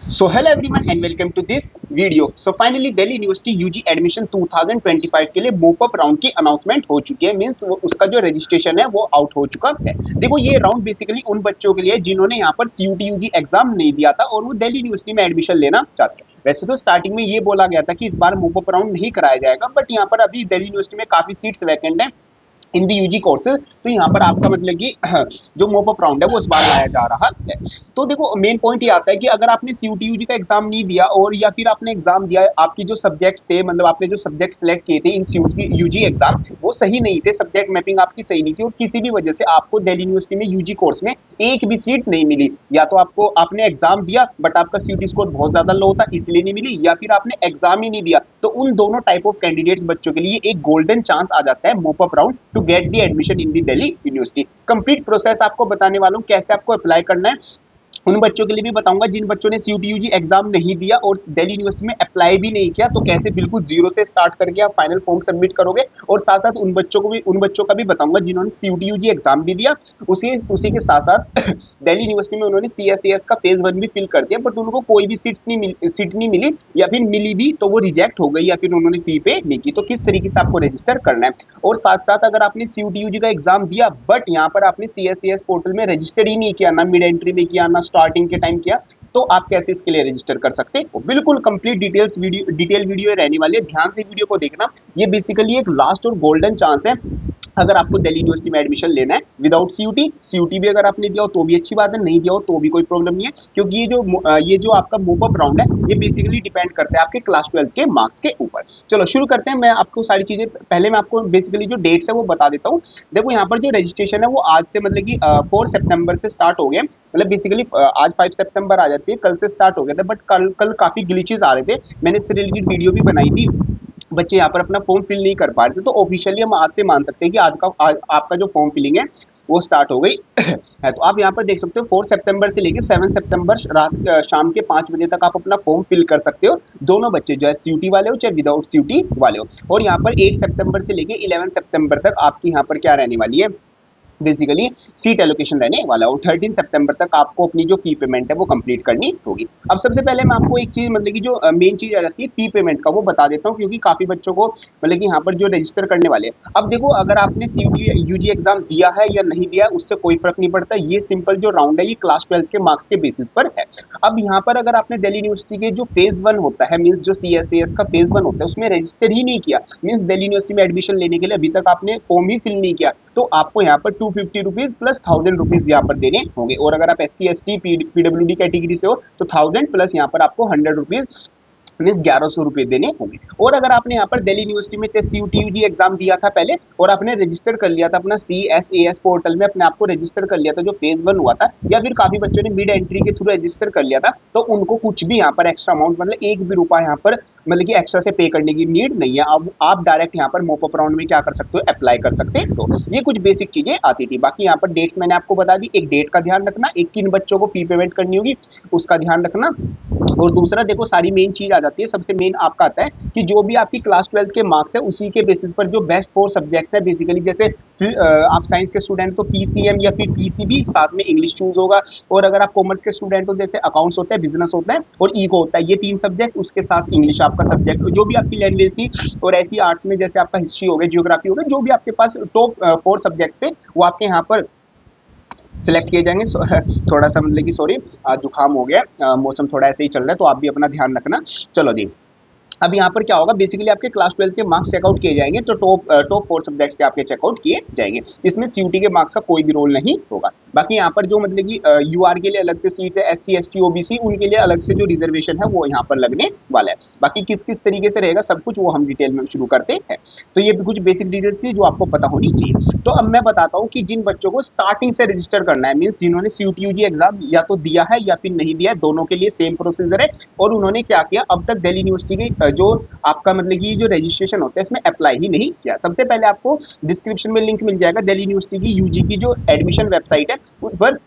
So hello everyone and welcome to this video. So finally Delhi university UG admission 2025 के लिए mop-up round की announcement हो चुकी है। मींस उसका जो रजिस्ट्रेशन है वो आउट हो चुका है। देखो ये राउंड बेसिकली उन बच्चों के लिए जिन्होंने यहाँ पर सीयूटी यूजी एग्जाम नहीं दिया था और वो दिल्ली यूनिवर्सिटी में एडमिशन लेना चाहते हैं। वैसे तो स्टार्टिंग में ये बोला गया था कि इस बार मोपअप राउंड नहीं कराया जाएगा, बट यहाँ पर अभी दिल्ली यूनिवर्सिटी में काफी सीट्स वैकेंट है इन दी यूजी कोर्सेज, तो यहाँ पर आपका मतलब कि जो मोपअप राउंड है वो इस बार लाया जा रहा है। तो देखो मेन पॉइंट ये आता है कि अगर आपने सीयूटी यूजी का एग्जाम नहीं दिया और या फिर आपने एग्जाम दिया, आपकी जो सब्जेक्ट्स थे, मतलब आपने जो सब्जेक्ट सेलेक्ट किए थे इन सीयूटी यूजी एग्जाम वो सही नहीं थे, सब्जेक्ट मैपिंग आपकी सही नहीं थी और किसी भी वजह से आपको दिल्ली यूनिवर्सिटी में यूजी कोर्स में एक भी सीट नहीं मिली, या तो आपको आपने एग्जाम दिया बट आपका सीयूटी स्कोर बहुत ज्यादा लो था इसलिए नहीं मिली, या फिर आपने एग्जाम ही नहीं दिया, तो उन दोनों टाइप ऑफ कैंडिडेट्स बच्चों के लिए एक गोल्डन चांस आ जाता है mop up round to get the admission in the Delhi university. Complete process आपको बताने वाला हूँ कैसे आपको अप्लाई करना है। उन बच्चों के लिए भी बताऊंगा जिन बच्चों ने सीयूटी यूजी एग्जाम नहीं दिया और दिल्ली यूनिवर्सिटी में अप्लाई भी नहीं किया, तो कैसे बिल्कुल जीरो से स्टार्ट करके आप फाइनल फॉर्म सबमिट करोगे। और साथ साथ उन बच्चों का भी बताऊंगा जिन्होंने सीयूटी यूजी एग्जाम भी दिया, उसी के साथ साथ दिल्ली यूनिवर्सिटी में उन्होंने सीएसएस का फेज 1 भी फिल कर दिया, बट उनको कोई भी सीट नहीं मिली, या फिर मिली भी तो वो रिजेक्ट हो गई, या फिर उन्होंने फी पे नहीं की। तो किस तरीके से आपको रजिस्टर करना है, और साथ साथ अगर आपने सीयूटी यूजी का एग्जाम दिया बट यहाँ पर आपने सीएसएस पोर्टल में रजिस्टर ही नहीं किया, ना मिड एंट्री में किया, ना स्टार्टिंग के टाइम किया, तो आप कैसे इसके लिए रजिस्टर कर सकते हो। बिल्कुल कंप्लीट डिटेल वीडियो रहने वाली है, ध्यान से वीडियो को देखना। ये बेसिकली एक लास्ट और गोल्डन चांस है अगर आपको दिल्ली यूनिवर्सिटी में एडमिशन लेना है विदाउट सीयूटी भी अगर आपने दिया हो तो भी अच्छी बात है, नहीं दिया हो तो भी कोई प्रॉब्लम नहीं है, क्योंकि ये जो आपका मोपअप राउंड है ये बेसिकली डिपेंड करता है आपके क्लास 12 के मार्क्स के ऊपर। चलो शुरू करते हैं। मैं आपको सारी चीजें पहले मैं आपको बेसिकली जो डेट्स है वो बता देता हूँ। देखो यहाँ पर जो रजिस्ट्रेशन है वो आज से मतलब कि 4 सितंबर से स्टार्ट हो गया, मतलब बेसिकली आज 5 सितंबर आ जाती है, कल से स्टार्ट हो गया था, बट कल काफी ग्लिचेस आ रहे थे, मैंने इससे रिलेटेड वीडियो भी बनाई थी, बच्चे यहाँ पर अपना फॉर्म फिल नहीं कर पा रहे थे। तो ऑफिशियली हम आज से मान सकते हैं कि आज आपका जो फॉर्म फिलिंग है वो स्टार्ट हो गई है। तो आप यहाँ पर देख सकते हो 4 सितंबर से लेकर 7 सितंबर शाम के 5 बजे तक आप अपना फॉर्म फिल कर सकते हो, दोनों बच्चे जो है सीयूटी वाले हो चाहे विदाउट सीयूटी वाले हो। और यहाँ पर 8 सितंबर से लेकर 11 सितंबर तक आपकी यहाँ पर क्या रहने वाली है, बेसिकली सीट एलोकेशन रहने वाला है, और 13 सितंबर तक आपको अपनी जो फी पेमेंट है वो कंप्लीट करनी होगी। अब सबसे पहले मैं आपको एक चीज मतलब कि जो मेन चीज आ जाती है फी पेमेंट का वो बता देता हूँ, क्योंकि काफी बच्चों को मतलब कि यहाँ पर जो रजिस्टर करने वाले हैं, अब देखो अगर आपने सीयूटी यूजी एग्जाम दिया है या नहीं दिया उससे कोई फर्क नहीं पड़ता, ये सिंपल जो राउंड है ये क्लास 12 के मार्क्स के बेसिस पर है। अब यहाँ पर अगर आपने दिल्ली यूनिवर्सिटी के जो फेज 1 होता है, मीन्स जो सीएसएस का फेज 1 होता है उसमें रजिस्टर ही नहीं किया, मीन्स दिल्ली यूनिवर्सिटी में एडमिशन लेने के लिए अभी तक आपने फॉर्म ही फिल नहीं किया, तो आपको यहाँ पर 250 रुपीज प्लस 1000 रुपीज यहाँ पर देने होंगे। और अगर आप SC ST पीडब्ल्यूडी कैटेगरी से हो तो 1000 प्लस यहाँ पर आपको 100 रुपीज 1100 रुपए देने होंगे। और अगर आपने यहाँ पर दिल्ली यूनिवर्सिटी में सीयूटी यूजी एग्जाम दिया था पहले और आपने रजिस्टर कर लिया था अपना CSAS पोर्टल में, अपने आपको रजिस्टर कर लिया था जो फेज 1 हुआ था, या फिर काफी बच्चों ने मिड एंट्री के थ्रू रजिस्टर कर लिया था, तो उनको कुछ भी यहाँ पर एक्स्ट्रा अमाउंट मतलब एक भी रुपया यहाँ पर मतलब कि एक्स्ट्रा से पे करने की नीड नहीं है। अब आप डायरेक्ट यहाँ पर मोपअप राउंड में क्या कर सकते हो, अप्लाई कर सकते हो। तो ये कुछ बेसिक चीजें आती थी। बाकी यहाँ पर डेट्स मैंने आपको बता दी, एक डेट का ध्यान रखना, एक किन बच्चों को फी पेमेंट करनी होगी उसका ध्यान रखना, और दूसरा देखो सारी मेन चीज आ जाती है, सबसे मेन आपका आता है कि जो भी आपकी क्लास 12 के मार्क्स है उसी के बेसिस पर जो बेस्ट 4 सब्जेक्ट्स है, बेसिकली जैसे आप साइंस के स्टूडेंट तो PCM या फिर PCB साथ में इंग्लिश चूज होगा, और अगर आप कॉमर्स के स्टूडेंट हो जैसे अकाउंट्स होता है, बिजनेस होता है और ईको होता है, ये 3 सब्जेक्ट, उसके साथ इंग्लिश आपका सब्जेक्ट जो भी आपकी लैंग्वेज थी, और ऐसी आर्ट्स में जैसे आपका हिस्ट्री हो गया, जियोग्राफी हो गया, जो भी आपके पास टॉप 4 सब्जेक्ट्स थे वो आपके यहाँ पर सिलेक्ट किए जाएंगे। थोड़ा सा मतलब कि सॉरी जुकाम हो गया, मौसम थोड़ा ऐसे ही चल रहा है तो आप भी अपना ध्यान रखना। चलो जी, अब यहाँ पर क्या होगा, बेसिकली आपके क्लास 12 के मार्क्स चेकआउट किए जाएंगे, तो टॉप 4 सब्जेक्ट्स के आपके चेकआउट किए जाएंगे, इसमें सीयूटी के मार्क्स का कोई भी रोल नहीं होगा। बाकी यहाँ पर जो मतलब कि यूआर के लिए अलग से सीट है, SC ST OBC उनके लिए अलग से जो रिजर्वेशन है वो यहाँ पर लगने वाला है। बाकी किस किस तरीके से रहेगा सब कुछ वो हम डिटेल में शुरू करते हैं। तो ये कुछ बेसिक डिटेल्स थी जो आपको पता होनी चाहिए। तो अब मैं बताता हूँ कि जिन बच्चों को स्टार्टिंग से रजिस्टर करना है, मीन्स जिन्होंने सीयूटी यूजी एग्जाम या तो दिया है या फिर नहीं दिया है, दोनों के लिए सेम प्रोसीजर है। और उन्होंने क्या किया, अब तक दिल्ली यूनिवर्सिटी की जो आपका मतलब कि जो रजिस्ट्रेशन होता है इसमें अप्लाई ही नहीं किया। सबसे पहले आपको डिस्क्रिप्शन में लिंक मिल जाएगा दिल्ली यूनिवर्सिटी की यूजी की जो एडमिशन वेबसाइट है उस पर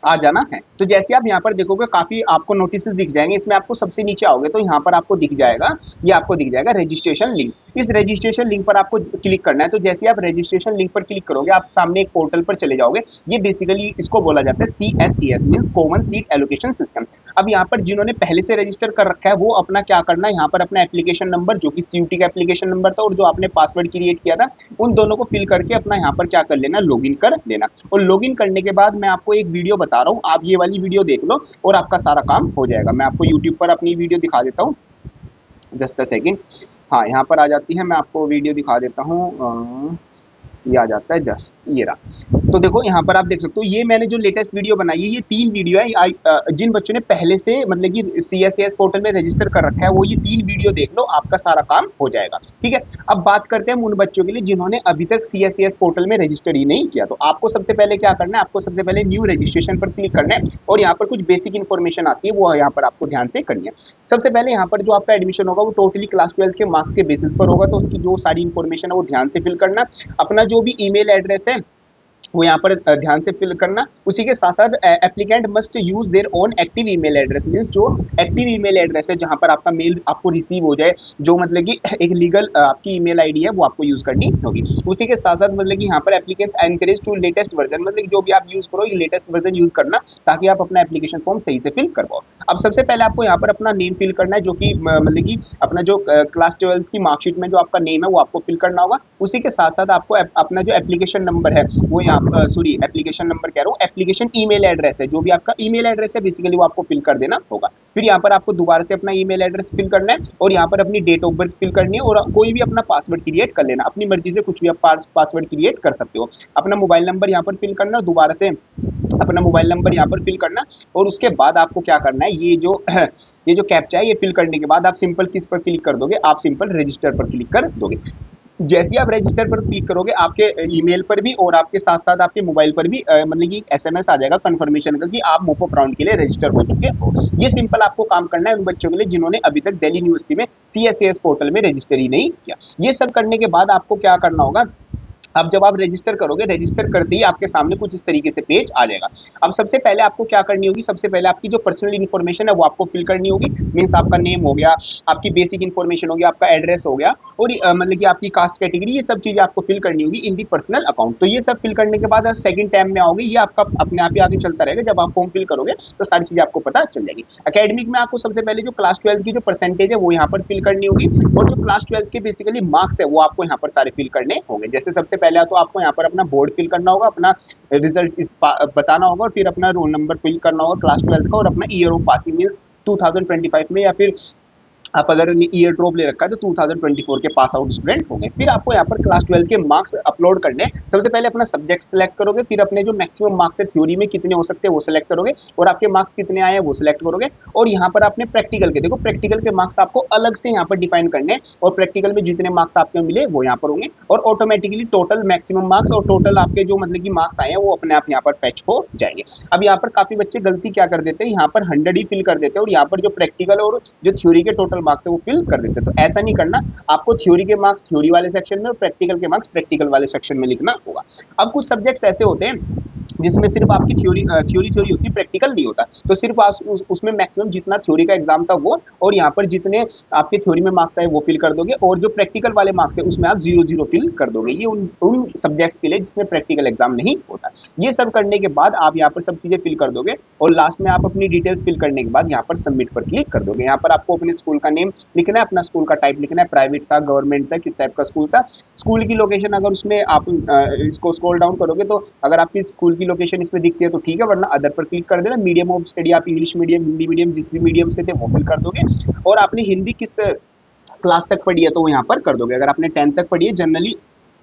आ जाना है। तो जैसे आप यहाँ पर देखोगे काफी आपको नोटिस दिख जाएंगे, इसमें आपको सबसे नीचे आओगे तो यहाँ पर आपको दिख जाएगा, ये आपको दिख जाएगा रजिस्ट्रेशन लिंक। इस रजिस्ट्रेशन लिंक पर आपको क्लिक करना है। तो जैसे आप रजिस्ट्रेशन लिंक पर क्लिक करोगे, आप सामने एक पोर्टल पर चले जाओगे। ये बेसिकली इसको बोला जाता है CSES, means common seat allocation system. अब यहाँ पर जिन्होंने पहले से रजिस्टर कर रखा है वो अपना क्या करना है, यहाँ पर अपना एप्लीकेशन नंबर जो कि CUT का एप्लीकेशन नंबर था और जो आपने पासवर्ड क्रिएट किया था, उन दोनों को फिल करके अपना यहाँ पर क्या कर लेना, लॉगिन कर लेना। और लॉगिन करने के बाद मैं आपको एक वीडियो बता रहा हूँ, आप ये वाली वीडियो देख लो और आपका सारा काम हो जाएगा। मैं आपको यूट्यूब पर अपनी वीडियो दिखा देता हूँ, जस्ट अ सेकेंड। हाँ, यहाँ पर आ जाती है, मैं आपको वीडियो दिखा देता हूँ। ये आ जाता है, जस्ट ये रहा। तो देखो यहाँ पर आप देख सकते हो, ये मैंने जो लेटेस्ट वीडियो बनाई है, ये 3 वीडियो है। जिन बच्चों ने पहले से मतलब कि CSES पोर्टल में रजिस्टर कर रखा है, वो ये 3 वीडियो देख लो, आपका सारा काम हो जाएगा। ठीक है, अब बात करते हैं उन बच्चों के लिए जिन्होंने अभी तक CSES पोर्टल में रजिस्टर ही नहीं किया। तो आपको सबसे पहले क्या करना है, आपको सबसे पहले न्यू रजिस्ट्रेशन पर क्लिक करना है और यहाँ पर कुछ बेसिक इन्फॉर्मेशन आती है, वो यहाँ पर आपको ध्यान से करनी है। सबसे पहले यहाँ पर जो आपका एडमिशन होगा वो टोटली क्लास 12 के मार्क्स के बेसिस पर होगा, तो उसकी जो सारी इन्फॉर्मेशन है वो ध्यान से फिल करना। अपना जो भी ईमेल एड्रेस है वो यहाँ पर ध्यान से फिल करना। उसी के साथ साथ applicant must use their own active email address, means जो एक्टिव ईमेल एड्रेस है जहाँ पर आपका मेल आपको रिसीव हो जाए, जो मतलब कि एक लीगल आपकी ईमेल आईडी है, वो आपको यूज करनी होगी। उसी के साथ साथ मतलब कि यहाँ पर applicant encourage to latest version, मतलब कि जो भी आप यूज करो ये लेटेस्ट वर्जन यूज करना, ताकि आप अपना एप्लीकेशन फॉर्म सही से फिल कर पाओ। अब सबसे पहले आपको यहाँ पर अपना नेम फिल करना है, जो कि मतलब कि अपना जो क्लास 12 की मार्कशीट में जो आपका नेम है वो आपको फिल करना होगा। उसी के साथ साथ आपको अपना जो एप्लीकेशन नंबर है वो यहाँ सॉरी एप्लीकेशन नंबर कह रहा हूँ, एप्लीकेशन ईमेल एड्रेस है, जो भी आपका ईमेल एड्रेस है बेसिकली वो आपको फिल कर देना होगा। फिर यहाँ पर आपको दोबारा से अपना ईमेल एड्रेस फिल करना है और यहाँ पर अपनी डेट ऑफ बर्थ फिल करनी है और कोई भी अपना पासवर्ड क्रिएट कर लेना, अपनी मर्जी से कुछ भी आप पासवर्ड क्रिएट कर सकते हो। अपना मोबाइल नंबर यहाँ पर फिल करना, दोबारा से अपना मोबाइल नंबर यहाँ पर फिल करना और उसके बाद आपको क्या करना है, ये जो कैप्चा है ये फिल करने के बाद आप सिंपल किस पर क्लिक कर दोगे, आप सिंपल रजिस्टर पर क्लिक कर दोगे। जैसे ही आप रजिस्टर पर क्लिक करोगे आपके ईमेल पर भी और आपके साथ साथ आपके मोबाइल पर भी मतलब कि SMS आ जाएगा कंफर्मेशन का कि आप मोपअप राउंड के लिए रजिस्टर हो चुके हो। ये सिंपल आपको काम करना है उन बच्चों के लिए जिन्होंने अभी तक दिल्ली यूनिवर्सिटी में CSES पोर्टल में रजिस्टर ही नहीं किया। ये सब करने के बाद आपको क्या करना होगा, अब जब आप रजिस्टर करोगे, रजिस्टर करते ही आपके सामने कुछ इस तरीके से पेज आ जाएगा। अब सबसे पहले आपको क्या करनी होगी, सबसे पहले आपकी जो पर्सनल इन्फॉर्मेशन है वो आपको फिल करनी होगी, मींस आपका नेम हो गया, आपकी बेसिक इन्फॉर्मेशन हो गया, आपका एड्रेस हो गया और मतलब कि आपकी कास्ट कैटेगरी, ये सब चीजें आपको फिल करनी होगी इन दी पर्सनल अकाउंट। तो ये सब फिल करने के बाद सेकंड टैब में आओगे, ये आपका अपने आप ही आगे चलता रहेगा। जब आप फॉर्म फिल करोगे तो सारी चीजें आपको पता चल जाएगी। एकेडमिक में आपको सबसे पहले जो क्लास 12 की जो परसेंटेज है वो यहाँ पर फिल करनी होगी और जो क्लास 12 के बेसिकली मार्क्स है वो आपको यहाँ पर सारे फिल करने होंगे। जैसे सबसे पहले तो आपको यहाँ पर अपना बोर्ड फिल करना होगा, अपना रिजल्ट बताना होगा और फिर अपना रोल नंबर फिल करना होगा क्लास 12 का और अपना ईयर ऑफ पासिंग मींस 2025 में, या फिर आप अगर ईयर ड्रॉप ले रखा है तो 2024 के पास आउट स्टूडेंट होंगे। फिर आपको यहाँ पर क्लास 12 के मार्क्स अपलोड करने हैं। सबसे पहले अपना सब्जेक्ट सेलेक्ट करोगे, फिर अपने जो मैक्सिमम मार्क्स है थ्योरी में कितने हो सकते हैं वो सिलेक्ट करोगे और आपके मार्क्स कितने आए हैं वो सिलेक्ट करोगे। और यहाँ पर आपने प्रैक्टिकल के देखो, प्रैक्टिकल के मार्क्स आपको अलग से यहाँ पर डिफाइन करने हैं और प्रैक्टिकल में जितने मार्क्स आपको मिले वो यहाँ पर होंगे और ऑटोमेटिकली टोटल मैक्सिमम मार्क्स और टोटल आपके जो मतलब कि मार्क्स आए हैं वो अपने आप यहाँ पर फैच हो जाएंगे। अब यहाँ पर काफी बच्चे गलती क्या कर देते हैं, यहाँ पर 100 ही फिल कर देते हैं और यहाँ पर जो प्रैक्टिकल और जो थ्योरी के टोटल मार्क्स है वो फिल कर देते। तो ऐसा नहीं करना, आपको थ्योरी के मार्क्स थ्योरी वाले सेक्शन में और प्रैक्टिकल के मार्क्स प्रैक्टिकल वाले सेक्शन में लिखना होगा। अब कुछ सब्जेक्ट्स ऐसे होते हैं जिसमें सिर्फ आपकी थ्योरी होती है, प्रैक्टिकल नहीं होता, तो सिर्फ उसमें मैक्सिमम जितना थ्योरी का एग्जाम था वो और यहाँ पर जितने आपके थ्योरी में मार्क्स आए वो फिल कर दोगे और जो प्रैक्टिकल वाले मार्क्स है उसमें आप 0 फिल कर दोगे। ये उन सब्जेक्ट्स के लिए जिसमें प्रैक्टिकल एग्जाम नहीं होता। ये सब करने के बाद आप यहाँ पर सब चीजें फिल कर दोगे और लास्ट में आप अपनी डिटेल्स फिल करने के बाद यहाँ पर सबमिट पर क्लिक कर दोगे। यहाँ पर आपको अपने स्कूल का नेम लिखना है, अपना स्कूल का टाइप लिखना है, प्राइवेट था, गवर्नमेंट था, किस टाइप का स्कूल था, स्कूल की लोकेशन अगर उसमें आप इसको स्क्रॉल डाउन करोगे तो अगर आपकी स्कूल की लोकेशन इसमें दिखती है तो ठीक है, वरना अदर पर क्लिक कर देना। मीडियम ऑफ स्टडी आप इंग्लिश मीडियम, हिंदी मीडियम, जिस भी मीडियम से थे वो फिल कर दोगे और आपने हिंदी किस क्लास तक पढ़ी है तो वो यहाँ पर कर दोगे। अगर आपने 10th तक पढ़ी है, जनरली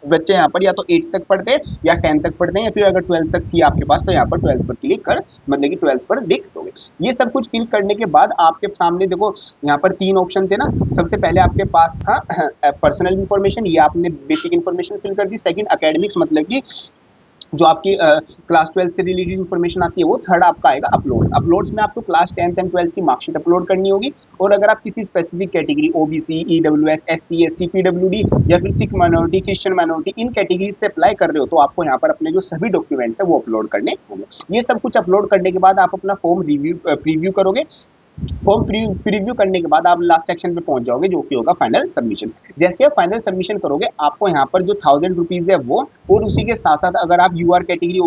बच्चे यहाँ पर या तो 8th तक पढ़ते हैं या 10th तक पढ़ते हैं, या फिर अगर 12th तक थी आपके पास तो यहाँ पर 12th पर क्लिक कर मतलब कि 12th पर लिख दोगे। ये सब कुछ फिल करने के बाद आपके सामने देखो यहाँ पर 3 ऑप्शन थे ना। सबसे पहले आपके पास था पर्सनल इन्फॉर्मेशन, ये आपने बेसिक इन्फॉर्मेशन फिल कर दी। सेकंड एकेडमिक्स, मतलब कि जो आपकी क्लास 12 से रिलेटेड इन्फॉर्मेशन आती है वो। थर्ड आपका आएगा अपलोड्स। अपलोड्स में आपको क्लास 10th एंड 12th की मार्कशीट अपलोड करनी होगी और अगर आप किसी specific category OBC, EWS, SC, ST, PWD या फिर सिख माइनॉरिटी, क्रिश्चियन माइनॉरिटी, इन कैटेगरीज से अप्लाई कर रहे हो तो आपको यहाँ पर अपने जो सभी डॉक्यूमेंट है वो अपलोड करने होंगे। ये सब कुछ अपलोड करने के बाद आप अपना फॉर्म प्रीव्यू करोगे फॉर्म प्रीव्यू करने के बाद आप लास्ट सेक्शन पे पहुंच जाओगे, जो कि होगा फाइनल सबमिशन। जैसे आप फाइनल सबमिशन करोगे, आपको यहाँ पर जो 1000 रुपीज है वो, और उसी के साथ साथ अगर आप यूआर कैटेगरी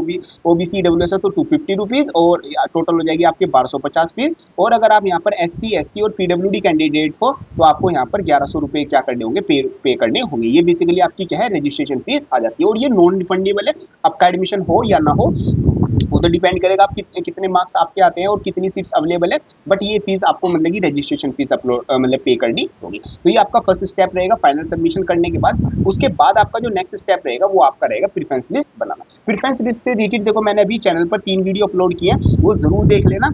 ओबीसी डब्ल्यूएस है तो 250 रुपीज, और टोटल हो जाएगी आपकी 1250 फीस। और अगर आप यहाँ पर SC ST और PWD कैंडिडेट हो तो आपको यहाँ पर 1100 रुपये क्या करने होंगे, पे करने होंगे। ये बेसिकली आपकी क्या है, रजिस्ट्रेशन फीस आ जाती है, और ये नॉन रिफंडेबल है। आपका एडमिशन हो या ना हो वो तो डिपेंड करेगा आप कितने मार्क्स आपके आते हैं और कितनी सीट्स अवेलेबल है, बट ये फीस आपको मतलब की रजिस्ट्रेशन फीस अपलोड मतलब पे करनी होगी। तो ये आपका फर्स्ट स्टेप रहेगा फाइनल सबमिशन करने के बाद। उसके बाद आपका जो नेक्स्ट स्टेप रहेगा वो आपका रहेगा प्रेफरेंस लिस्ट बनाना। प्रेफरेंस लिस्ट से रिलेटेड देखो मैंने अभी चैनल पर 3 वीडियो अपलोड किए हैं, वो जरूर देख लेना।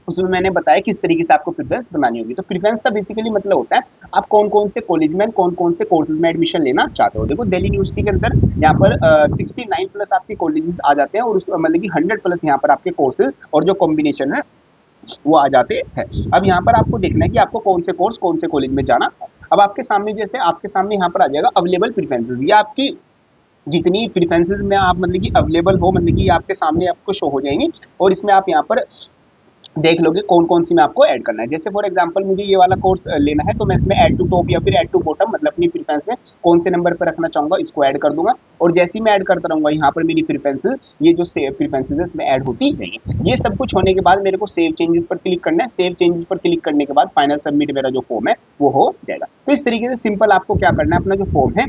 उसमें मैंने बताया किस तरीके से आपको प्रेफरेंस बनानी होगी। तो प्रेफरेंस का बेसिकली मतलब होता है आप कौन कौन से कॉलेज में कौन कौन से कोर्सेज में एडमिशन लेना चाहते हो। देखो दिल्ली यूनिवर्सिटी के अंदर यहाँ पर 69 प्लस आपके कॉलेजेस आ जाते हैं, और मतलब कि 100 प्लस यहाँ पर आपके कोर्सेज और जो कॉम्बिनेशन है वो आ जाते हैं। अब यहाँ पर आपको देखना है कि आपको कौन से कोर्स कौन से कॉलेज में जाना है। अब आपके सामने जैसे आपके सामने यहाँ पर आ जाएगा अवेलेबल प्रेफरेंसेज, ये आपकी जितनी प्रेफरेंसेज में आप मतलब कि अवेलेबल हो, मतलब कि आपके सामने आपको शो हो जाएंगी, और इसमें आप यहाँ पर देख लोगे कौन कौन सी में आपको ऐड करना है। जैसे फॉर एग्जांपल मुझे ये वाला कोर्स लेना है, तो मैं इसमें ऐड टू टॉप या फिर ऐड टू बॉटम मतलब अपनी प्रेफरेंस में कौन से नंबर पर रखना चाहूंगा इसको ऐड कर दूंगा, और जैसे ही मैं ऐड करता रहूंगा यहाँ पर मेरी प्रेफरेंसेस ये जो सेव प्रेफरेंसेस है इसमें ऐड होती रहेगी। ये सब कुछ होने के बाद मेरे को सेव चेंजेस पर क्लिक करना है। सेव चेंजेस पर क्लिक करने के बाद फाइनल सबमिट मेरा जो फॉर्म है वो हो जाएगा। तो इस तरीके से सिंपल आपको क्या करना है, अपना जो फॉर्म है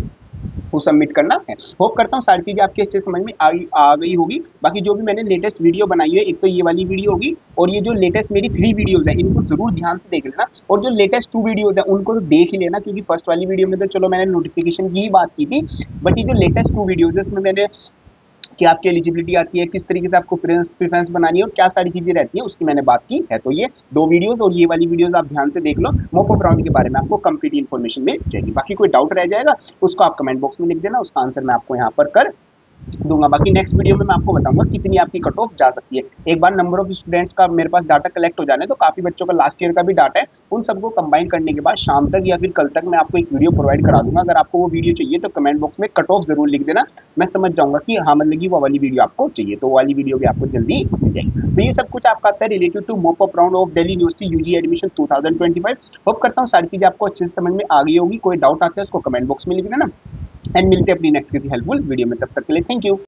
वो सबमिट करना है। होप करता हूँ सारी चीजें आपके अच्छे समझ में आ गई होगी। बाकी जो भी मैंने लेटेस्ट वीडियो बनाई है, एक तो ये वाली वीडियो होगी, और ये जो लेटेस्ट मेरी 3 वीडियोज है इनको जरूर ध्यान से देख लेना, और जो लेटेस्ट 2 वीडियोज है उनको तो देख ही लेना, क्योंकि फर्स्ट वाली वीडियो में तो चलो मैंने नोटिफिकेशन की ही बात की थी, बट ये जो लेटेस्ट 2 वीडियोज है इसमें मैंने कि आपकी एलिजिबिलिटी आती है, किस तरीके से आपको प्रेफरेंस बनानी है और क्या सारी चीजें रहती है उसकी मैंने बात की है। तो ये 2 वीडियोस और ये वाली वीडियोस आप ध्यान से देख लो, मॉक अप राउंड के बारे में आपको कंप्लीट इन्फॉर्मेशन मिल जाएगी। बाकी कोई डाउट रह जाएगा उसको आप कमेंट बॉक्स में लिख देना, उसका आंसर मैं आपको यहाँ पर कर दूंगा। बाकी नेक्स्ट वीडियो में मैं आपको बताऊंगा कितनी आपकी कट ऑफ जा सकती है। एक बार नंबर ऑफ स्टूडेंट्स का मेरे पास डाटा कलेक्ट हो जाने, तो काफी बच्चों का लास्ट ईयर का भी डाटा है, उन सबको कंबाइन करने के बाद शाम तक या फिर कल तक मैं आपको एक वीडियो प्रोवाइड करा दूंगा। अगर आपको वो वीडियो चाहिए तो कमेंट बॉक्स में कट ऑफ जरूर लिख देना, मैं समझ जाऊंगा कि हाँ मतलब की वो वाली वीडियो आपको चाहिए, तो वो वाली वीडियो भी आपको जल्दी मिल जाएगी। तो ये सब कुछ आपका आता है related to mock up round of Delhi university UG admission 2025। Hope करता हूँ सारी चीजें आपको अच्छे से समझ में आ गई होगी। कोई डाउट आता है उसको कमेंट बॉक्स में लिख देना, एंड मिलते हैं अपनी नेक्स्ट किसी हेल्पफुल वीडियो में। तब तक के लिए थैंक यू।